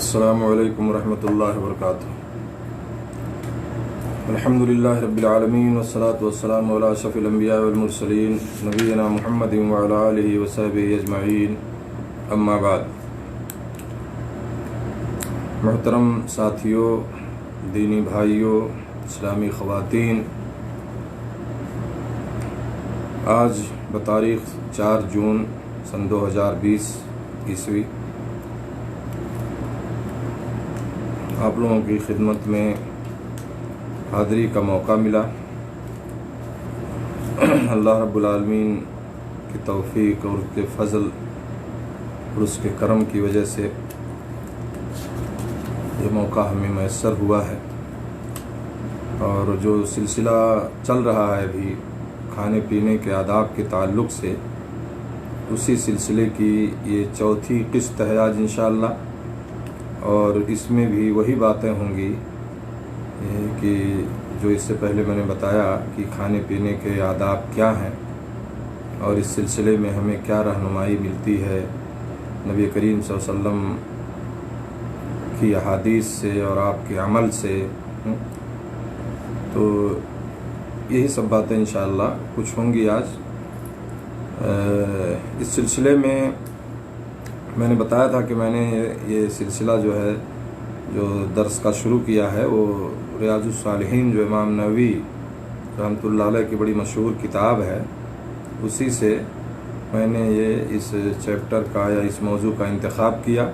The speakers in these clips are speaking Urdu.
السلام علیکم ورحمۃ اللہ وبرکاتہ۔ الحمدللہ رب العالمین والصلاة والسلام علی اشرف الانبیاء والمرسلین نبینا محمد وعلی آلہ وصحبہ اجمعین، اما بعد۔ محترم ساتھیوں، دینی بھائیوں، اسلامی خواتین، آج بتاریخ 4 جون سن 2020 عیسوی آپ لوگوں کی خدمت میں حاضری کا موقع ملا۔ اللہ رب العالمین کی توفیق اور اس کے فضل اور اس کے کرم کی وجہ سے یہ موقع ہمیں میسر ہوا ہے، اور جو سلسلہ چل رہا ہے ابھی کھانے پینے کے آداب کے تعلق سے، اسی سلسلے کی یہ 4تھی قسط ہے آج انشاءاللہ، اور اس میں بھی وہی باتیں ہوں گی کہ جو اس سے پہلے میں نے بتایا کہ کھانے پینے کے آداب کیا ہیں، اور اس سلسلے میں ہمیں کیا رہنمائی ملتی ہے نبی کریم صلی اللہ علیہ وسلم کی احادیث سے اور آپ کے عمل سے۔ تو یہی سب باتیں انشاءاللہ کچھ ہوں گی آج۔ اس سلسلے میں نے بتایا تھا کہ میں نے یہ سلسلہ جو ہے، جو درس کا شروع کیا ہے، وہ ریاض الصالحین جو امام نووی رحمۃ اللہ علیہ کی بڑی مشہور کتاب ہے، اسی سے میں نے یہ اس چیپٹر کا یا اس موضوع کا انتخاب کیا۔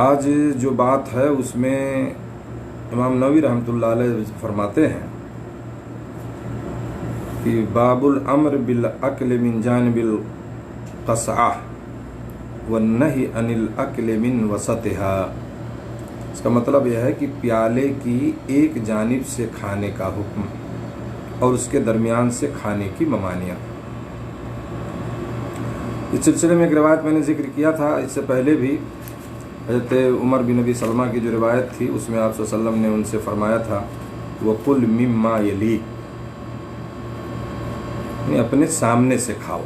آج جو بات ہے اس میں امام نووی رحمۃ اللہ علیہ فرماتے ہیں کہ باب الامر بالاکل من جانب القصعہ والنہی عن الاکل من وسطها۔ اس کا مطلب یہ ہے کہ پیالے کی ایک جانب سے کھانے کا حکم اور اس کے درمیان سے کھانے کی ممانعت۔ اس سلسلے میں ایک روایت میں نے ذکر کیا تھا اس سے پہلے بھی، حضرت عمر بن نبی سلمہ کی جو روایت تھی اس میں آپ صلی اللہ علیہ وسلم نے ان سے فرمایا تھا وَقُلْ مِمَّا يَلِيكَ، اپنے سامنے سے کھاؤ۔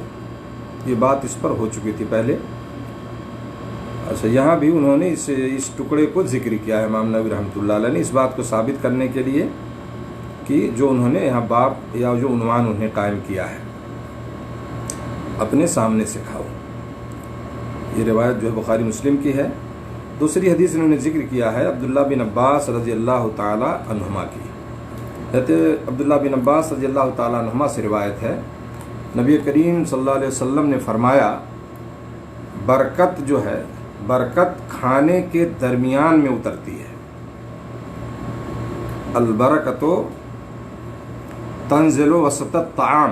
یہ بات اس پر ہو چکی تھی پہلے۔ اچھا، یہاں بھی انہوں نے اس ٹکڑے کو ذکر کیا ہے امام نووی رحمۃ اللہ علیہ نے، اس بات کو ثابت کرنے کے لیے کہ جو انہوں نے یہاں باب یا جو عنوان انہیں قائم کیا ہے، اپنے سامنے سے کھاؤ۔ یہ روایت جو ہے بخاری مسلم کی ہے۔ دوسری حدیث انہوں نے ذکر کیا ہے عبداللہ بن عباس رضی اللہ تعالی عنہما کی۔ حضرت عبداللہ بن عباس رضی اللہ تعالی عنہما سے روایت ہے، نبی کریم صلی اللہ علیہ وسلم نے فرمایا، برکت جو ہے، برکت کھانے کے درمیان میں اترتی ہے۔ البرکت تنزل وسط الطعام،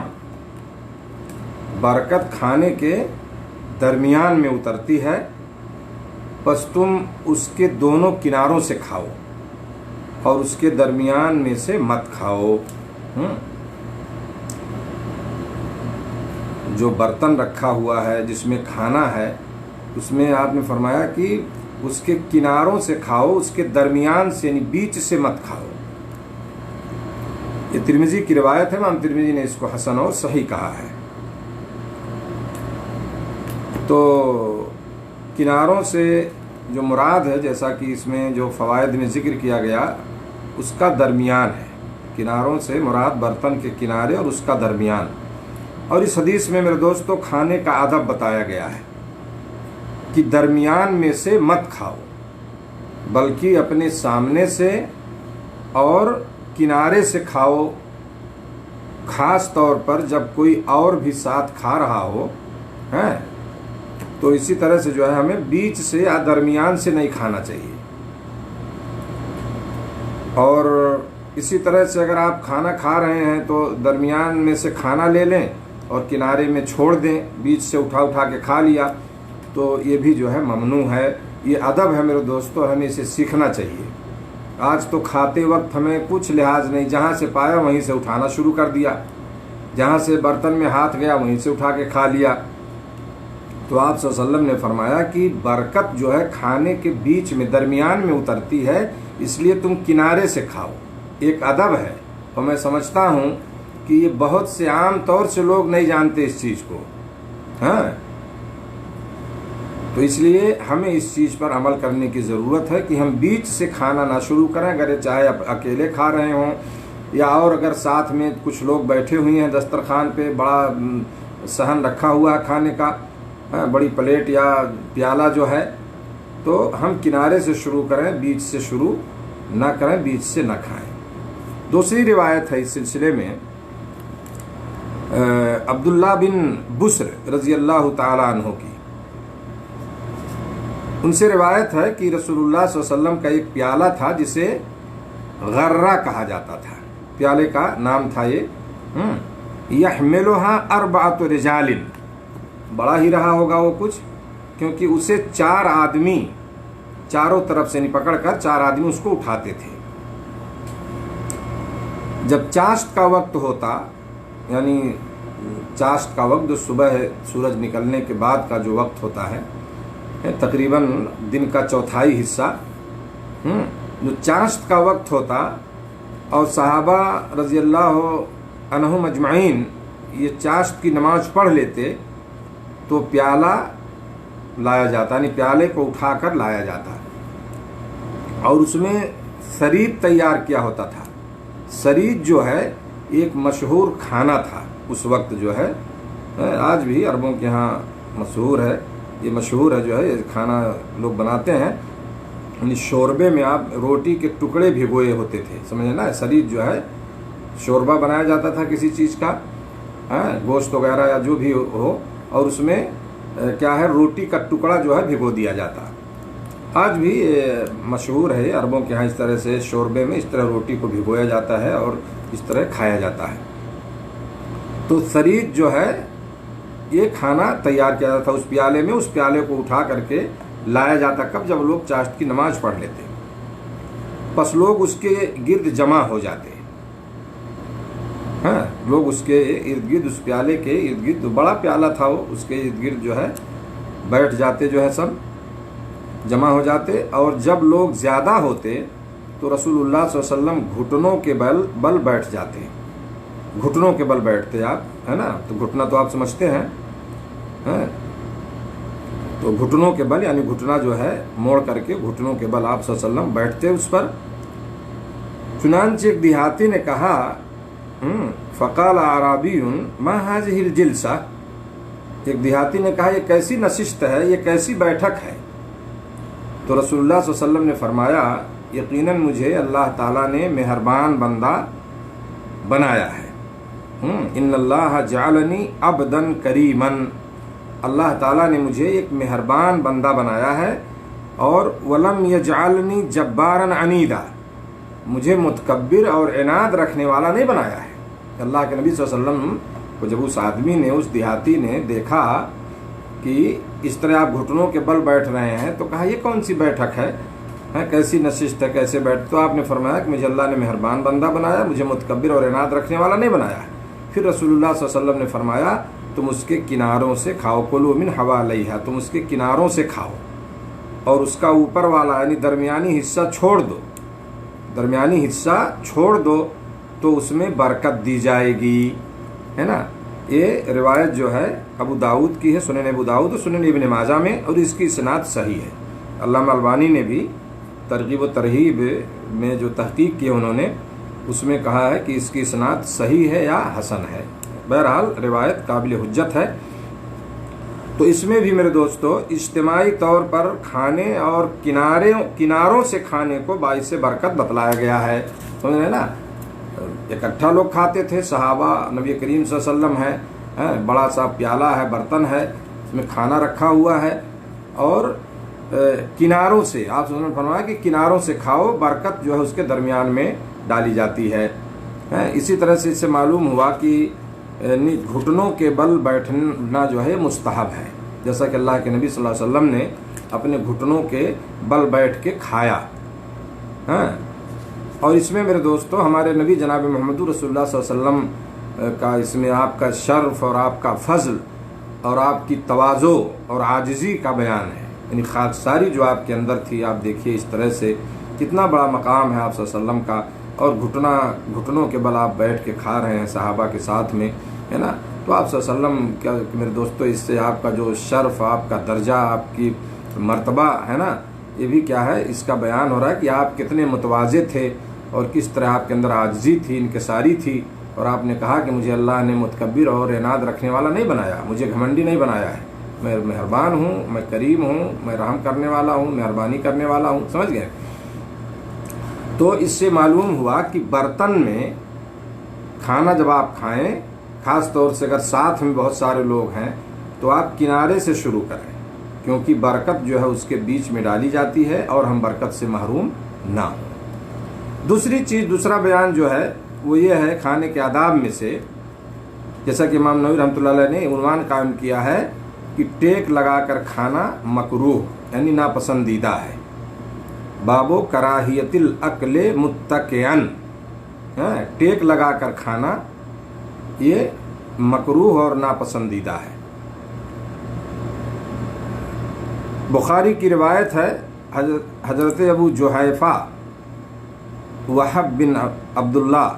برکت کھانے کے درمیان میں اترتی ہے، پس تم اس کے دونوں کناروں سے کھاؤ اور اس کے درمیان میں سے مت کھاؤ۔ جو برتن رکھا ہوا ہے جس میں کھانا ہے، اس میں آپ نے فرمایا کہ اس کے کناروں سے کھاؤ، اس کے درمیان سے یعنی بیچ سے مت کھاؤ۔ یہ ترمذی کی روایت ہے، امام ترمذی نے اس کو حسن اور صحیح کہا ہے۔ تو کناروں سے جو مراد ہے، جیسا کہ اس میں جو فوائد میں ذکر کیا گیا، اس کا درمیان ہے۔ کناروں سے مراد برتن کے کنارے اور اس کا درمیان۔ اور اس حدیث میں میرے دوستو کھانے کا ادب بتایا گیا ہے کہ درمیان میں سے مت کھاؤ، بلکہ اپنے سامنے سے اور کنارے سے کھاؤ، خاص طور پر جب کوئی اور بھی ساتھ کھا رہا ہو، تو اسی طرح سے جو ہے ہمیں بیچ سے یا درمیان سے نہیں کھانا چاہیے۔ اور اسی طرح سے اگر آپ کھانا کھا رہے ہیں تو درمیان میں سے کھانا لے لیں اور کنارے میں چھوڑ دیں، بیچ سے اٹھا کے کھا لیا، تو یہ بھی جو ہے ممنوع ہے۔ یہ ادب ہے میرے دوستو، ہمیں اسے سیکھنا چاہیے۔ آج تو کھاتے وقت ہمیں کچھ لحاظ نہیں، جہاں سے پایا وہیں سے اٹھانا شروع کر دیا، جہاں سے برتن میں ہاتھ گیا وہیں سے اٹھا کے کھا لیا۔ تو آپ صلی اللہ علیہ وسلم نے فرمایا کہ برکت جو ہے کھانے کے بیچ میں درمیان میں اترتی ہے، اس لیے تم کنارے سے کھاؤ۔ ایک ادب ہے، اور میں سمجھتا ہوں کہ یہ بہت سے عام طور سے لوگ نہیں جانتے اس چیز کو۔ تو اس لیے ہمیں اس چیز پر عمل کرنے کی ضرورت ہے کہ ہم بیچ سے کھانا نہ شروع کریں، اگر چاہے اکیلے کھا رہے ہوں یا اور اگر ساتھ میں کچھ لوگ بیٹھے ہوئے ہیں دسترخوان پہ، بڑا صحن رکھا ہوا ہے کھانے کا، بڑی پلیٹ یا پیالہ جو ہے، تو ہم کنارے سے شروع کریں، بیچ سے شروع نہ کریں، بیچ سے نہ کھائیں۔ دوسری روایت ہے اس سلسلے میں عبداللہ بن بسر رضی اللہ تعالی عنہ کی، ان سے روایت ہے کہ رسول اللہ صلی اللہ علیہ وسلم کا ایک پیالہ تھا جسے غرہ کہا جاتا تھا، پیالے کا نام تھا یہ، یحملها اربعۃ رجال، بڑا ہی رہا ہوگا وہ کچھ، کیونکہ اسے 4 آدمی چاروں طرف سے پکڑ کر 4 آدمی اس کو اٹھاتے تھے۔ جب چاشت کا وقت ہوتا، یعنی چاشت کا وقت جو صبح سورج نکلنے کے بعد کا جو وقت ہوتا ہے، تقریباً دن کا چوتھائی حصہ، جو چاشت کا وقت ہوتا اور صحابہ رضی اللہ عنہم اجمعین یہ چاشت کی نماز پڑھ لیتے تو پیالہ لایا جاتا، یعنی پیالے کو اٹھا کر لایا جاتا اور اس میں سرید تیار کیا ہوتا تھا۔ سرید جو ہے ایک مشہور کھانا تھا اس وقت، جو ہے آج بھی عربوں کے ہاں مشہور ہے، یہ مشہور ہے جو ہے یہ کھانا لوگ بناتے ہیں، یعنی شوربے میں آپ روٹی کے ٹکڑے بھگوئے ہوتے تھے، سمجھے نا، سرید جو ہے شوربہ بنایا جاتا تھا کسی چیز کا، گوشت وغیرہ یا جو بھی ہو، اور اس میں کیا ہے روٹی کا ٹکڑا جو ہے بھگو دیا جاتا۔ آج بھی مشہور ہے عربوں کے ہاں، اس طرح سے شوربے میں اس طرح روٹی کو بھگویا جاتا ہے اور اس طرح کھایا جاتا ہے۔ تو سرید جو ہے یہ کھانا تیار کیا جاتا تھا اس پیالے میں، اس پیالے کو اٹھا کر کے لایا جاتا کب، جب لوگ چاشت کی نماز پڑھ لیتے، پس لوگ اس کے گرد جمع ہو جاتے، لوگ اس کے ارد گرد، اس پیالے کے ارد گرد، بڑا پیالہ تھا وہ، اس کے ارد گرد جو ہے بیٹھ جاتے، جو ہے سب جمع ہو جاتے، اور جب لوگ زیادہ ہوتے تو رسول اللہ صلی اللہ علیہ وسلم گھٹنوں کے بل بیٹھ جاتے، گھٹنوں کے بل بیٹھتے آپ، ہے نا، تو گھٹنا تو آپ سمجھتے ہیں، تو گھٹنوں کے بل یعنی گھٹنا جو ہے موڑ کر کے گھٹنوں کے بل آپ صلی اللہ علیہ وسلم بیٹھتے اس پر۔ چنانچہ ایک دیہاتی نے کہا، فقال اعرابی ما هذه الجلسہ، ایک دیہاتی نے کہا یہ کیسی نشست ہے، یہ کیسی بیٹھک ہے؟ تو رسول اللہ صلی اللہ علیہ وسلم نے فرمایا، یقیناً مجھے اللہ تعالیٰ نے مہربان بندہ بنایا ہے، ان اللہ جعلنی عبدا کریما، اللہ تعالیٰ نے مجھے ایک مہربان بندہ بنایا ہے، اور ولم یجعلنی جبارا عنیدا، مجھے متکبر اور عناد رکھنے والا نہیں بنایا ہے۔ اللہ کے نبی صلی اللہ علیہ وسلم کو جب اس آدمی نے، اس دیہاتی نے دیکھا کہ اس طرح آپ گھٹنوں کے بل بیٹھ رہے ہیں، تو کہا یہ کون سی بیٹھک ہے، کیسی نشست ہے، کیسے بیٹھ؟ تو آپ نے فرمایا کہ مجھے اللہ نے مہربان بندہ بنایا، مجھے متکبر اور عناد رکھنے والا نہیں بنایا ہے۔ پھر رسول اللہ صلی اللہ علیہ وسلم نے فرمایا، تم اس کے کناروں سے کھاؤ، کلوا من حوالیہا، تم اس کے کناروں سے کھاؤ، اور اس کا اوپر والا یعنی درمیانی حصہ چھوڑ دو، درمیانی حصہ چھوڑ دو تو اس میں برکت دی جائے گی، ہے نا۔ یہ روایت جو ہے ابو داؤد کی ہے، سنن ابو داؤد اور سنن ابن ماجہ میں، اور اس کی اسناد صحیح ہے۔ علامہ البانی نے بھی ترغیب و ترہیب میں جو تحقیق کی انہوں نے اس میں کہا ہے کہ اس کی اسناد صحیح ہے یا حسن ہے، بہرحال روایت قابل حجت ہے۔ تو اس میں بھی میرے دوستو اجتماعی طور پر کھانے اور کناروں سے کھانے کو باعث برکت بتلایا گیا ہے، سمجھ رہے نا۔ اکٹھا لوگ کھاتے تھے، صحابہ، نبی کریم صلی اللہ علیہ وسلم ہے، بڑا سا پیالہ ہے، برتن ہے، اس میں کھانا رکھا ہوا ہے، اور کناروں سے آپ صلی اللہ علیہ وسلم نے فرمایا کہ کناروں سے کھاؤ، برکت جو ہے اس کے درمیان میں ڈالی جاتی ہے۔ اسی طرح سے اس سے معلوم ہوا کہ گھٹنوں کے بل بیٹھنا جو ہے مستحب ہے، جیسا کہ اللہ کے نبی صلی اللہ علیہ وسلم نے اپنے گھٹنوں کے بل بیٹھ کے کھایا۔ اور اس میں میرے دوستو ہمارے نبی جناب محمد رسول اللہ صلی اللہ علیہ وسلم کا، اس میں آپ کا شرف اور آپ کا فضل اور آپ کی تواضع اور عاجزی کا بیان ہے، یعنی خاکساری جو آپ کے اندر تھی، آپ دیکھیے اس طرح سے کتنا بڑا مقام ہے آپ صلی اللہ علیہ وسلم کا، اور گھٹنوں کے بل آپ بیٹھ کے کھا رہے ہیں صحابہ کے ساتھ میں، ہے نا۔ تو آپ صلی اللہ علیہ وسلم کیا میرے دوستو، اس سے آپ کا جو شرف، آپ کا درجہ، آپ کی مرتبہ ہے نا، یہ بھی کیا ہے، اس کا بیان ہو رہا ہے کہ آپ کتنے متواضع تھے اور کس طرح آپ کے اندر عاجزی تھی، انکساری تھی، اور آپ نے کہا کہ مجھے اللہ نے متکبر اور اناد رکھنے والا نہیں بنایا، مجھے گھمنڈی نہیں بنایا ہے، میں مہربان ہوں، میں کریم ہوں، میں رحم کرنے والا ہوں، مہربانی کرنے والا ہوں، سمجھ گئے؟ تو اس سے معلوم ہوا کہ برتن میں کھانا جب آپ کھائیں، خاص طور سے اگر ساتھ میں بہت سارے لوگ ہیں، تو آپ کنارے سے شروع کریں، کیونکہ برکت جو ہے اس کے بیچ میں ڈالی جاتی ہے اور ہم برکت سے محروم نہ ہوں۔ دوسری چیز، دوسرا بیان جو ہے وہ یہ ہے کھانے کے آداب میں سے، جیسا کہ امام نووی رحمۃ اللہ علیہ نے عنوان قائم کیا ہے کہ ٹیک لگا کر کھانا مکروہ یعنی ناپسندیدہ ہے۔ باب کراہیت الاکل متکئن، ٹیک لگا کر کھانا یہ مکروہ اور ناپسندیدہ ہے۔ بخاری کی روایت ہے، حضرت ابو جحیفہ وہب بن عبداللہ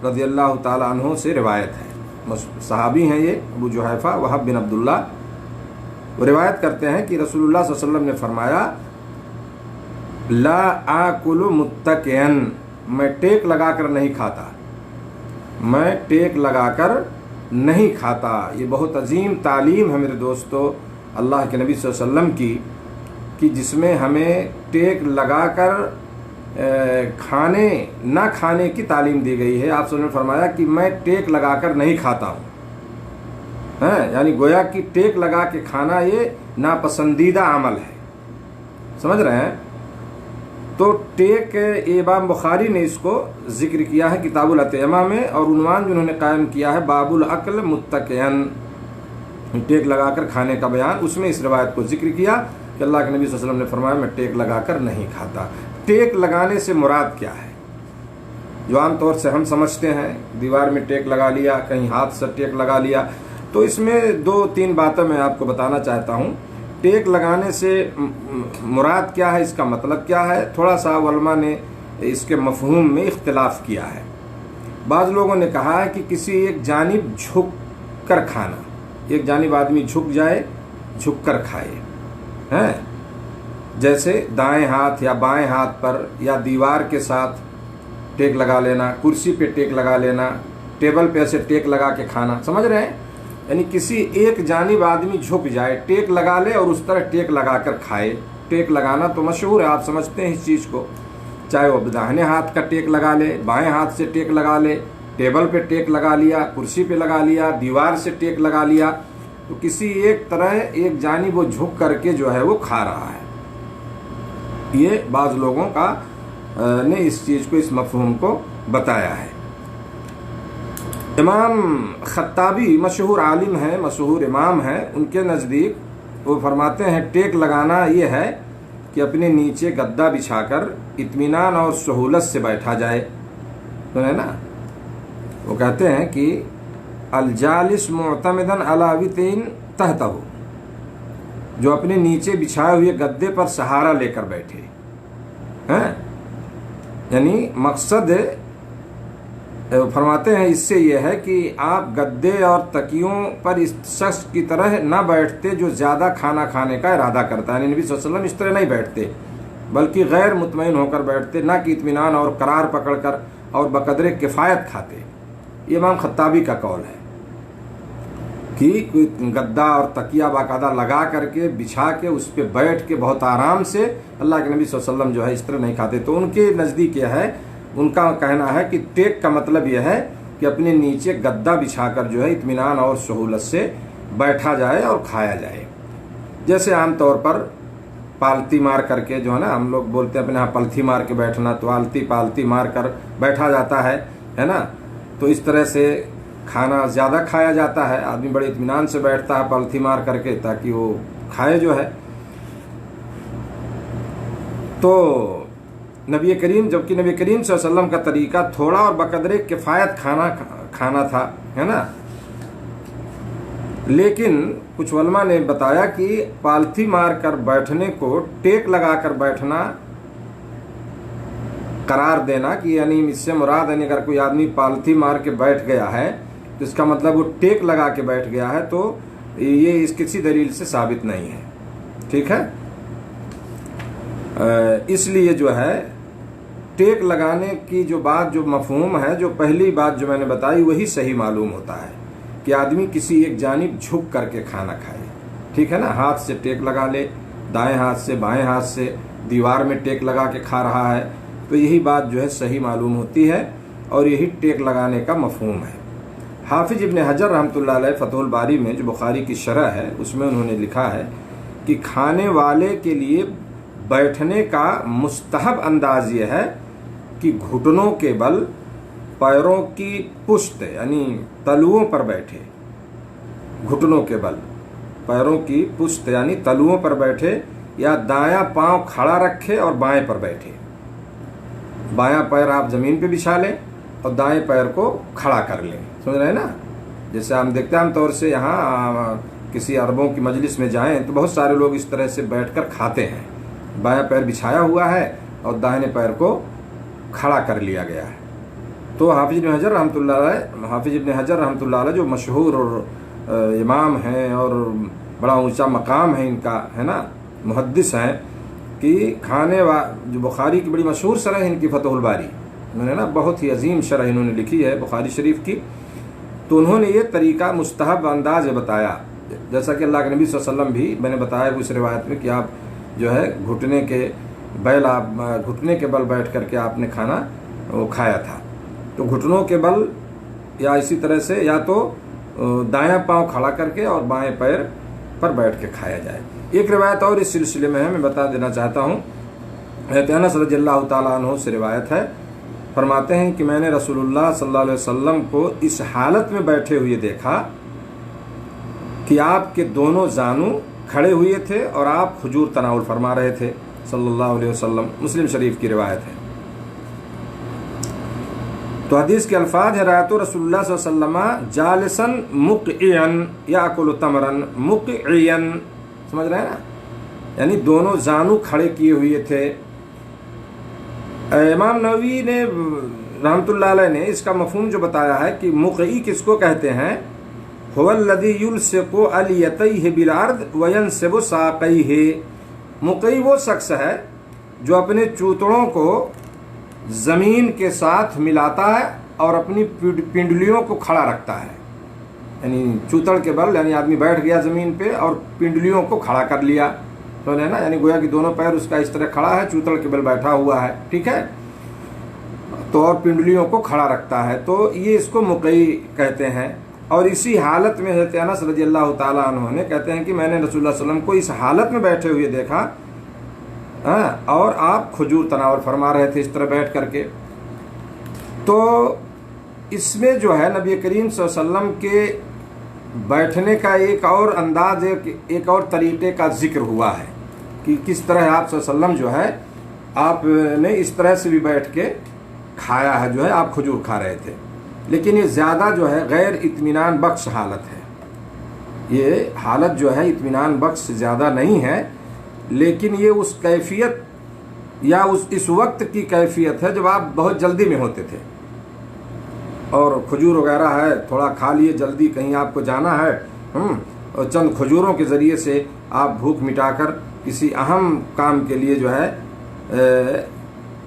رضی اللہ تعالی عنہ سے روایت ہے، صحابی ہیں یہ ابو جحیفہ وہب بن عبداللہ، وہ روایت کرتے ہیں کہ رسول اللہ صلی اللہ علیہ وسلم نے فرمایا، لا آکل متکئن، میں ٹیک لگا کر نہیں کھاتا، میں ٹیک لگا کر نہیں کھاتا۔ یہ بہت عظیم تعلیم ہے میرے دوستو اللہ کے نبی صلی اللہ علیہ وسلم کی، کہ جس میں ہمیں ٹیک لگا کر نہ کھانے کی تعلیم دی گئی ہے۔ آپ صلی اللہ علیہ وسلم نے فرمایا کہ میں ٹیک لگا کر نہیں کھاتا ہوں، یعنی گویا کہ ٹیک لگا کے کھانا یہ ناپسندیدہ عمل ہے، سمجھ رہے ہیں؟ تو ٹیک امام بخاری نے اس کو ذکر کیا ہے کتاب الاطعمہ میں، اور عنوان جو انہوں نے قائم کیا ہے باب الاکل متکئن، ٹیک لگا کر کھانے کا بیان، اس میں اس روایت کو ذکر کیا کہ اللہ کے نبی صلی اللہ علیہ وسلم نے فرمایا میں ٹیک لگا کر نہیں کھاتا۔ ٹیک لگانے سے مراد کیا ہے؟ جو عام طور سے ہم سمجھتے ہیں دیوار میں ٹیک لگا لیا، کہیں ہاتھ سے ٹیک لگا لیا، تو اس میں دو تین باتیں میں آپ کو بتانا چاہتا ہوں۔ ٹیک لگانے سے مراد کیا ہے، اس کا مطلب کیا ہے؟ تھوڑا سا علماء نے اس کے مفہوم میں اختلاف کیا ہے۔ بعض لوگوں نے کہا ہے کہ کسی ایک جانب جھک کر کھانا، ایک جانب آدمی جھک جائے، جھک کر کھائے، جیسے دائیں ہاتھ یا بائیں ہاتھ پر یا دیوار کے ساتھ ٹیک لگا لینا، کرسی پہ ٹیک لگا لینا، ٹیبل پہ ایسے ٹیک لگا کے کھانا، سمجھ رہے ہیں؟ یعنی کسی ایک جانب آدمی جھک جائے، ٹیک لگا لے اور اس طرح ٹیک لگا کر کھائے۔ ٹیک لگانا تو مشہور ہے، آپ سمجھتے ہیں اس چیز کو، چاہے وہ داہنے ہاتھ کا ٹیک لگا لے، بائیں ہاتھ سے ٹیک لگا لے، ٹیبل پہ ٹیک لگا لیا، کرسی پہ لگا لیا، دیوار سے ٹیک لگا لیا، تو کسی ایک طرح ایک جانب وہ جھک کر کے جو ہے وہ کھا رہا ہے۔ یہ بعض لوگوں کا نے اس چیز کو، اس مفہوم کو بتایا ہے۔ امام خطابی مشہور عالم ہیں، مشہور امام ہیں، ان کے نزدیک وہ فرماتے ہیں ٹیک لگانا یہ ہے کہ اپنے نیچے گدا بچھا کر اطمینان اور سہولت سے بیٹھا جائے، تو ہے نا، وہ کہتے ہیں کہ الجالس معتمدن علی وطین تحتہ، جو اپنے نیچے بچھائے ہوئے گدے پر سہارا لے کر بیٹھے ہیں، یعنی مقصد فرماتے ہیں اس سے یہ ہے کہ آپ گدے اور تکیوں پر اس شخص کی طرح نہ بیٹھتے جو زیادہ کھانا کھانے کا ارادہ کرتا ہے، یعنی نبی صلی اللہ علیہ وسلم اس طرح نہیں بیٹھتے، بلکہ غیر مطمئن ہو کر بیٹھتے، نہ کہ اطمینان اور قرار پکڑ کر اور بقدر کفایت کھاتے۔ یہ امام خطابی کا قول ہے کہ کوئی گدا اور تکیہ باقاعدہ لگا کر کے بچھا کے اس پہ بیٹھ کے بہت آرام سے اللہ کے نبی صلی اللہ علیہ وسلم جو ہے اس طرح نہیں کھاتے۔ تو ان کے نزدیک یہ ہے، ان کا کہنا ہے کہ ٹیک کا مطلب یہ ہے کہ اپنے نیچے گدا بچھا کر جو ہے اطمینان اور سہولت سے بیٹھا جائے اور کھایا جائے۔ جیسے عام طور پر پالتی مار کر کے جو ہے نا، ہم لوگ بولتے ہیں اپنے یہاں پلتھی مار کے بیٹھنا، تو آلتی پالتی مار کر بیٹھا جاتا ہے نا، تو اس طرح سے کھانا زیادہ کھایا جاتا ہے، آدمی بڑے اطمینان سے بیٹھتا ہے پلتھی مار کر کے تاکہ وہ کھائے جو ہے۔ تو نبی کریم، جبکہ نبی کریم صلی اللہ علیہ وسلم کا طریقہ تھوڑا اور بقدر کفایت کھانا تھا، ہے نا، لیکن کچھ علماء نے بتایا کہ پالتھی مار کر بیٹھنے کو ٹیک لگا کر بیٹھنا قرار دینا، کہ یعنی اس سے مراد ہے اگر کوئی آدمی پالتھی مار کے بیٹھ گیا ہے تو اس کا مطلب وہ ٹیک لگا کے بیٹھ گیا ہے، تو یہ اس کسی دلیل سے ثابت نہیں ہے، ٹھیک ہے۔ اس لیے جو ہے ٹیک لگانے کی جو بات، جو مفہوم ہے، جو پہلی بات جو میں نے بتائی وہی صحیح معلوم ہوتا ہے کہ آدمی کسی ایک جانب جھک کر کے کھانا کھائے، ٹھیک ہے نا، ہاتھ سے ٹیک لگا لے، دائیں ہاتھ سے بائیں ہاتھ سے دیوار میں ٹیک لگا کے کھا رہا ہے، تو یہی بات جو ہے صحیح معلوم ہوتی ہے اور یہی ٹیک لگانے کا مفہوم ہے۔ حافظ ابن حجر رحمۃ اللہ علیہ فتح الباری میں جو بخاری کی شرح ہے اس میں انہوں نے لکھا ہے کہ کھانے والے کے لیے بیٹھنے کا مستحب انداز یہ ہے کہ گھٹنوں کے بل پیروں کی پشت یعنی تلوؤں پر بیٹھے، گھٹنوں کے بل پیروں کی پشت یعنی تلوؤں پر بیٹھے، یا دایاں پاؤں کھڑا رکھے اور بائیں پر بیٹھے۔ بایاں پیر آپ زمین پہ بچھا لیں اور دائیں پیر کو کھڑا کر لیں، سمجھ رہے ہیں نا؟ جیسے ہم دیکھتے ہیں عام طور سے یہاں کسی عربوں کی مجلس میں جائیں تو بہت سارے لوگ اس طرح سے بیٹھ کر کھاتے ہیں، بایاں پیر بچھایا ہوا ہے اور دائیں پیر کو کھڑا کر لیا گیا ہے۔ تو حافظ ابن حجر رحمۃ اللہ علیہ جو مشہور اور امام ہیں اور بڑا اونچا مقام ہے ان کا، ہے نا، محدث ہیں، کہ جو بخاری کی بڑی مشہور شرح ہے ان کی فتح الباری، انہوں نے نا بہت ہی عظیم شرح انہوں نے لکھی ہے بخاری شریف کی، تو انہوں نے یہ طریقہ مستحب انداز بتایا، جیسا کہ اللہ کے نبی صلی اللہ علیہ وسلم بھی میں نے بتایا اس روایت میں کہ آپ جو ہے گھٹنے کے بل بیٹھ کر کے آپ نے کھانا وہ کھایا تھا، تو گھٹنوں کے بل یا اسی طرح سے یا تو دایاں پاؤں کھڑا کر کے اور بائیں پیر پر بیٹھ کے کھایا جائے۔ ایک روایت اور اس سلسلے میں ہے، میں بتا دینا چاہتا ہوں، حضرت انس رضی اللہ تعالیٰ عنہ سے روایت ہے، فرماتے ہیں کہ میں نے رسول اللہ صلی اللہ علیہ وسلم کو اس حالت میں بیٹھے ہوئے دیکھا کہ آپ کے دونوں زانو کھڑے ہوئے تھے اور آپ کھجور تناول فرما رہے تھے صلی اللہ علیہ وسلم، مسلم شریف کی روایت ہے۔ تو حدیث کے الفاظ ہے، رأیت رسول اللہ صلی اللہ علیہ وسلم جالسا مقعیا یاکل تمرا مقعیا، سمجھ رہے ہیں نا، یعنی دونوں زانو کھڑے کیے ہوئے تھے۔ امام نووی نے رحمۃ اللہ علیہ نے اس کا مفہوم جو بتایا ہے کہ مقعی کس کو کہتے ہیں، هو الذی یلصق الیتیہ بالارض وینصب ساقیہ، مقعی وہ شخص ہے جو اپنے چوتڑوں کو زمین کے ساتھ ملاتا ہے اور اپنی پنڈلیوں کو کھڑا رکھتا ہے، یعنی چوتڑ کے بل یعنی آدمی بیٹھ گیا زمین پہ اور پنڈلیوں کو کھڑا کر لیا، تو ہے نا، یعنی گویا کہ دونوں پیر اس کا اس طرح کھڑا ہے، چوتڑ کے بل بیٹھا ہوا ہے، ٹھیک ہے، تو اور پنڈلیوں کو کھڑا رکھتا ہے، تو یہ اس کو مقعی کہتے ہیں۔ اور اسی حالت میں حضرت انس رضی اللہ تعالیٰ عنہ نے کہتے ہیں کہ میں نے رسول اللہ صلی اللہ علیہ وسلم کو اس حالت میں بیٹھے ہوئے دیکھا اور آپ کھجور تناول فرما رہے تھے اس طرح بیٹھ کر کے۔ تو اس میں جو ہے نبی کریم صلی اللہ علیہ وسلم کے بیٹھنے کا ایک اور انداز، ایک اور طریقے کا ذکر ہوا ہے کہ کس طرح آپ صلی اللہ علیہ وسلم جو ہے آپ نے اس طرح سے بھی بیٹھ کے کھایا ہے، جو ہے آپ کھجور کھا رہے تھے، لیکن یہ زیادہ جو ہے غیر اطمینان بخش حالت ہے، یہ حالت جو ہے اطمینان بخش زیادہ نہیں ہے، لیکن یہ اس کیفیت یا اس وقت کی کیفیت ہے جب آپ بہت جلدی میں ہوتے تھے اور کھجور وغیرہ ہے، تھوڑا کھا لیے، جلدی کہیں آپ کو جانا ہے، اور چند کھجوروں کے ذریعے سے آپ بھوک مٹا کر کسی اہم کام کے لیے جو ہے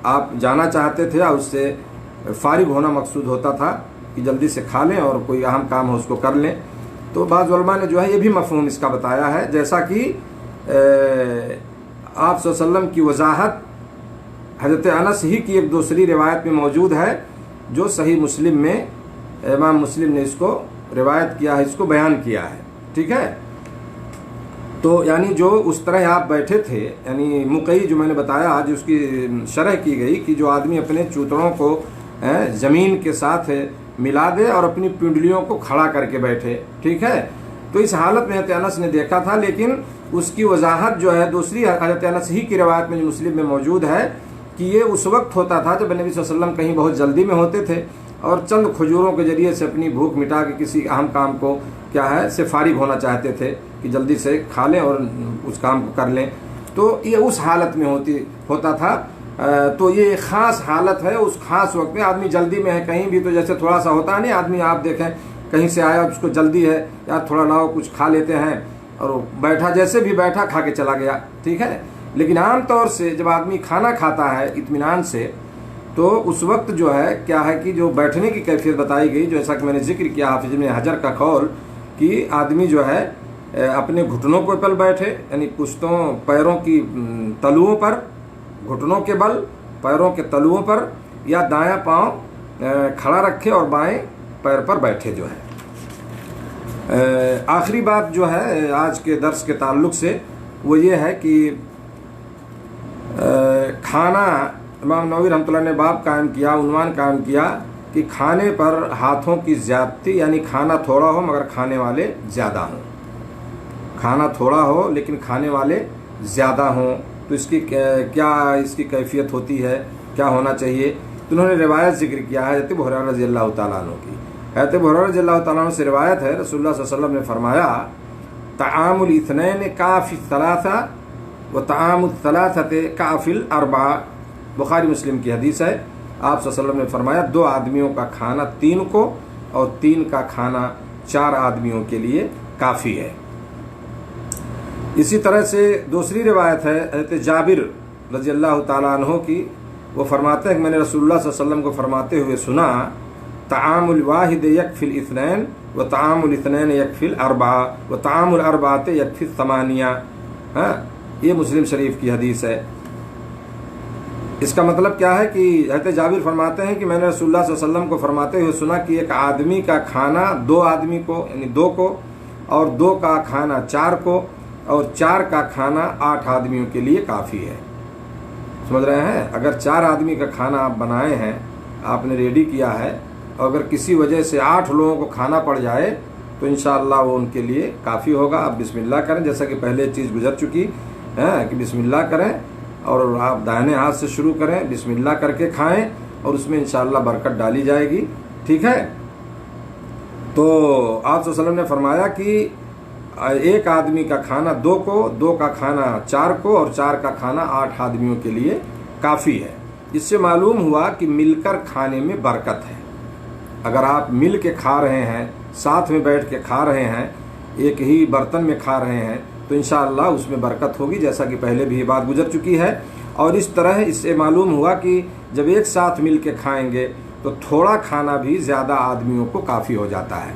آپ جانا چاہتے تھے اور اس سے فارغ ہونا مقصود ہوتا تھا کہ جلدی سے کھا لیں اور کوئی اہم کام ہو اس کو کر لیں۔ تو بعض علماء نے جو ہے یہ بھی مفہوم اس کا بتایا ہے، جیسا کہ آپ صلی اللہ علیہ وسلم کی وضاحت حضرت انس ہی کی ایک دوسری روایت میں موجود ہے جو صحیح مسلم میں امام مسلم نے اس کو روایت کیا ہے، اس کو بیان کیا ہے، ٹھیک ہے۔ تو یعنی جو اس طرح آپ بیٹھے تھے، یعنی مقعی جو میں نے بتایا آج اس کی شرح کی گئی کہ جو آدمی اپنے چوتڑوں کو زمین کے ساتھ ملا دے اور اپنی پنڈلیوں کو کھڑا کر کے بیٹھے، ٹھیک ہے، تو اس حالت میں حضرت انس نے دیکھا تھا، لیکن اس کی وضاحت جو ہے دوسری حضرت انس ہی کی روایت میں جو مسلم میں موجود ہے کہ یہ اس وقت ہوتا تھا جب نبی صلی اللہ علیہ وسلم کہیں بہت جلدی میں ہوتے تھے اور چند کھجوروں کے ذریعے سے اپنی بھوک مٹا کے کسی اہم کام کو کیا ہے سے فارغ ہونا چاہتے تھے کہ جلدی سے کھا لیں اور اس کام کو کر لیں، تو یہ اس حالت میں ہوتا تھا۔ تو یہ خاص حالت ہے، اس خاص وقت میں آدمی جلدی میں ہے کہیں بھی، تو جیسے تھوڑا سا ہوتا ہے نہیں، آدمی آپ دیکھیں کہیں سے آیا اس کو جلدی ہے، یا تھوڑا لاؤ کچھ کھا لیتے ہیں، اور وہ بیٹھا جیسے بھی بیٹھا کھا کے چلا گیا، ٹھیک ہے۔ لیکن عام طور سے جب آدمی کھانا کھاتا ہے اطمینان سے، تو اس وقت جو ہے کیا ہے کہ جو بیٹھنے کی کیفیت بتائی گئی، جیسا کہ میں نے ذکر کیا حافظ ابن حجر کا قول کہ آدمی جو ہے اپنے گھٹنوں کے بل بیٹھے، یعنی پشتوں پیروں کی تلوؤں پر، گھٹنوں کے بل پیروں کے تلوؤں پر، یا دایاں پاؤں کھڑا رکھے اور بائیں پیر پر بیٹھے جو ہے۔ آخری بات جو ہے آج کے درس کے تعلق سے وہ یہ ہے کہ کھانا، امام نووی رحمۃ اللہ نے باب قائم کیا، عنوان قائم کیا کہ کھانے پر ہاتھوں کی زیادتی، یعنی کھانا تھوڑا ہو مگر کھانے والے زیادہ ہوں، کھانا تھوڑا ہو لیکن کھانے والے زیادہ ہوں، تو اس کی کیا اس کی کیفیت ہوتی ہے، کیا ہونا چاہیے؟ تو انہوں نے روایت ذکر کیا ہے حضرت ابو ہریرہ رضی اللہ تعالیٰ عنہ کی۔ حضرت ابو ہریرہ رضی اللہ تعالیٰ عنہ سے روایت ہے، رسول اللہ صلی اللہ علیہ وسلم نے فرمایا طعام الاثنین کافی الثلاثہ و طعام الثلاثۃ کافی الاربعہ، بخاری مسلم کی حدیث ہے۔ آپ صلی اللہ علیہ وسلم نے فرمایا 2 آدمیوں کا کھانا 3 کو اور 3 کا کھانا 4 آدمیوں کے لیے کافی ہے۔ اسی طرح سے دوسری روایت ہے حضرت جابر رضی اللہ تعالیٰ عنہ کی، وہ فرماتے ہیں کہ میں نے رسول اللہ صلی اللہ علیہ وسلم کو فرماتے ہوئے سنا طعام الواحد یکفی الاثنین و طعام الاثنین یکفی الاربعہ و طعام الاربعۃ یکفی الثمانیہ۔ ہاں، یہ مسلم شریف کی حدیث ہے۔ اس کا مطلب کیا ہے کہ حضرت جابر فرماتے ہیں کہ میں نے رسول اللہ صلی اللہ علیہ وسلم کو فرماتے ہوئے سنا کہ ایک آدمی کا کھانا 2 آدمی کو، یعنی 2 کو، اور 2 کا کھانا 4 کو، اور 4 کا کھانا 8 آدمیوں کے لیے کافی ہے۔ سمجھ رہے ہیں؟ اگر 4 آدمی کا کھانا آپ بنائے ہیں، آپ نے ریڈی کیا ہے، اور اگر کسی وجہ سے 8 لوگوں کو کھانا پڑ جائے تو انشاءاللہ وہ ان کے لیے کافی ہوگا۔ آپ بسم اللہ کریں، جیسا کہ پہلے چیز گزر چکی ہے کہ بسم اللہ کریں، اور آپ دائیں ہاتھ سے شروع کریں، بسم اللہ کر کے کھائیں، اور اس میں انشاءاللہ برکت ڈالی جائے گی، ٹھیک ہے۔ تو آپ صلی اللہ علیہ وسلم نے فرمایا کہ ایک آدمی کا کھانا 2 کو، 2 کا کھانا 4 کو، اور 4 کا کھانا 8 آدمیوں کے لیے کافی ہے۔ اس سے معلوم ہوا کہ مل کر کھانے میں برکت ہے۔ اگر آپ مل کے کھا رہے ہیں، ساتھ میں بیٹھ کے کھا رہے ہیں، ایک ہی برتن میں کھا رہے ہیں، تو انشاءاللہ اس میں برکت ہوگی، جیسا کہ پہلے بھی یہ بات گزر چکی ہے۔ اور اس طرح اس سے معلوم ہوا کہ جب ایک ساتھ مل کے کھائیں گے تو تھوڑا کھانا بھی زیادہ آدمیوں کو کافی ہو جاتا ہے،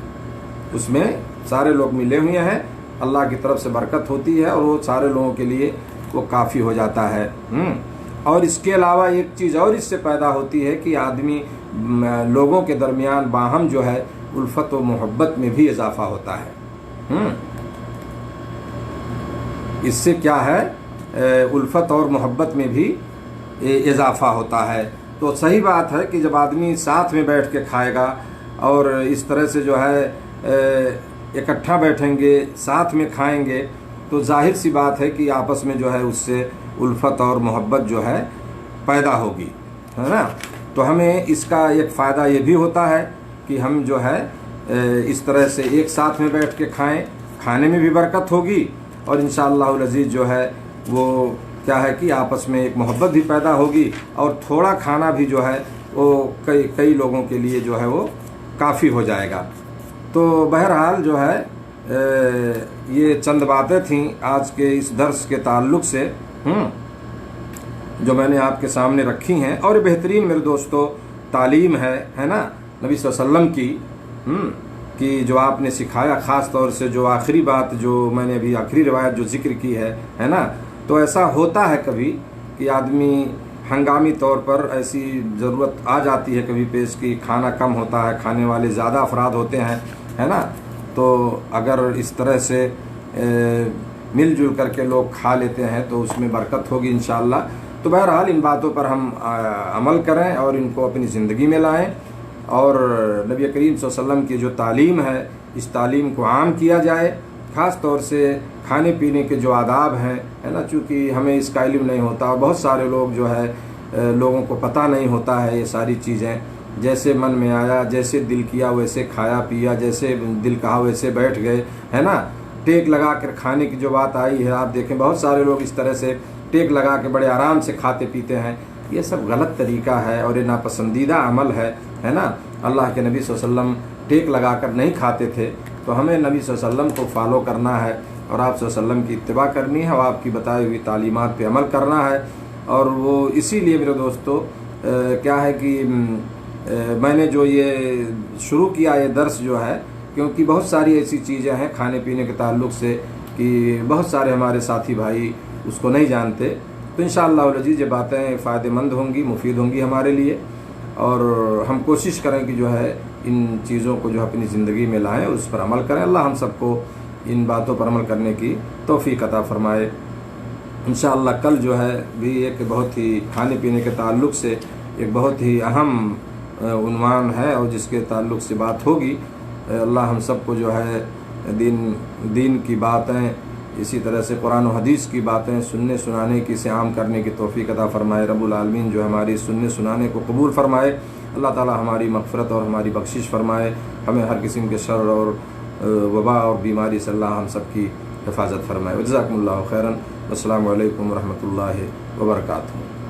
اس میں سارے لوگ ملے ہوئے ہیں، اللہ کی طرف سے برکت ہوتی ہے، اور وہ سارے لوگوں کے لیے وہ کافی ہو جاتا ہے۔ اور اس کے علاوہ ایک چیز اور اس سے پیدا ہوتی ہے کہ آدمی لوگوں کے درمیان باہم جو ہے الفت و محبت میں بھی اضافہ ہوتا ہے۔ اس سے کیا ہے، الفت اور محبت میں بھی اضافہ ہوتا ہے۔ تو صحیح بات ہے کہ جب آدمی ساتھ میں بیٹھ کے کھائے گا، اور اس طرح سے جو ہے اکٹھا بیٹھیں گے، ساتھ میں کھائیں گے، تو ظاہر سی بات ہے کہ آپس میں جو ہے اس سے الفت اور محبت جو ہے پیدا ہوگی، ہے نا۔ تو ہمیں اس کا ایک فائدہ یہ بھی ہوتا ہے کہ ہم جو ہے اس طرح سے ایک ساتھ میں بیٹھ کے کھائیں، کھانے میں بھی برکت ہوگی، اور انشاءاللہ العزیز جو ہے وہ کیا ہے کہ آپس میں ایک محبت بھی پیدا ہوگی، اور تھوڑا کھانا بھی جو ہے وہ کئی لوگوں کے لیے جو ہے وہ کافی ہو جائے گا۔ تو بہرحال جو ہے یہ چند باتیں تھیں آج کے اس درس کے تعلق سے جو میں نے آپ کے سامنے رکھی ہیں، اور بہترین میرے دوستو تعلیم ہے نا نبی صلی اللہ علیہ وسلم کی، کہ جو آپ نے سکھایا، خاص طور سے جو آخری بات جو میں نے ابھی آخری روایت جو ذکر کی ہے نا۔ تو ایسا ہوتا ہے کبھی کہ آدمی ہنگامی طور پر ایسی ضرورت آ جاتی ہے کبھی پیش کی کھانا کم ہوتا ہے، کھانے والے زیادہ افراد ہوتے ہیں، ہے نا۔ تو اگر اس طرح سے مل جل کر کے لوگ کھا لیتے ہیں تو اس میں برکت ہوگی انشاءاللہ۔ تو بہرحال ان باتوں پر ہم عمل کریں اور ان کو اپنی زندگی میں لائیں، اور نبی کریم صلی اللہ علیہ وسلم کی جو تعلیم ہے اس تعلیم کو عام کیا جائے، خاص طور سے کھانے پینے کے جو آداب ہیں، ہے نا، چونکہ ہمیں اس کا علم نہیں ہوتا، اور بہت سارے لوگ جو ہے لوگوں کو پتہ نہیں ہوتا ہے یہ ساری چیزیں، جیسے من میں آیا، جیسے دل کیا ویسے کھایا پیا، جیسے دل کہا ویسے بیٹھ گئے، ہے نا۔ ٹیک لگا کر کھانے کی جو بات آئی ہے، آپ دیکھیں بہت سارے لوگ اس طرح سے ٹیک لگا کے بڑے آرام سے کھاتے پیتے ہیں، یہ سب غلط طریقہ ہے اور یہ ناپسندیدہ عمل ہے نا۔ اللہ کے نبی صلی اللہ علیہ وسلم ٹیک لگا کر نہیں کھاتے تھے، تو ہمیں نبی صلی اللہ علیہ وسلم کو فالو کرنا ہے اور آپ صلی اللہ علیہ وسلم کی اتباع کرنی ہے اور آپ کی بتائی ہوئی تعلیمات پہ عمل کرنا ہے۔ اور وہ اسی لیے میرے دوستو کیا ہے کہ میں نے جو یہ شروع کیا یہ درس جو ہے، کیونکہ بہت ساری ایسی چیزیں ہیں کھانے پینے کے تعلق سے کہ بہت سارے ہمارے ساتھی بھائی اس کو نہیں جانتے، تو انشاءاللہ العزیز یہ باتیں فائدہ مند ہوں گی، مفید ہوں گی ہمارے لیے، اور ہم کوشش کریں کہ جو ہے ان چیزوں کو جو اپنی زندگی میں لائیں اور اس پر عمل کریں۔ اللہ ہم سب کو ان باتوں پر عمل کرنے کی توفیق عطا فرمائے۔ انشاءاللہ کل جو ہے بھی ایک بہت ہی کھانے پینے کے تعلق سے ایک بہت ہی اہم عنوان ہے اور جس کے تعلق سے بات ہوگی۔ اللہ ہم سب کو جو ہے دین کی باتیں، اسی طرح سے قرآن و حدیث کی باتیں سننے سنانے کی سے عام کرنے کی توفیق عطا فرمائے۔ رب العالمین جو ہماری سننے سنانے کو قبول فرمائے۔ اللہ تعالی ہماری مغفرت اور ہماری بخشش فرمائے، ہمیں ہر قسم کے شر اور وبا اور بیماری سے اللہ ہم سب کی حفاظت فرمائے۔ جزاکم اللہ خیرا، السلام علیکم ورحمۃ اللہ وبرکاتہ۔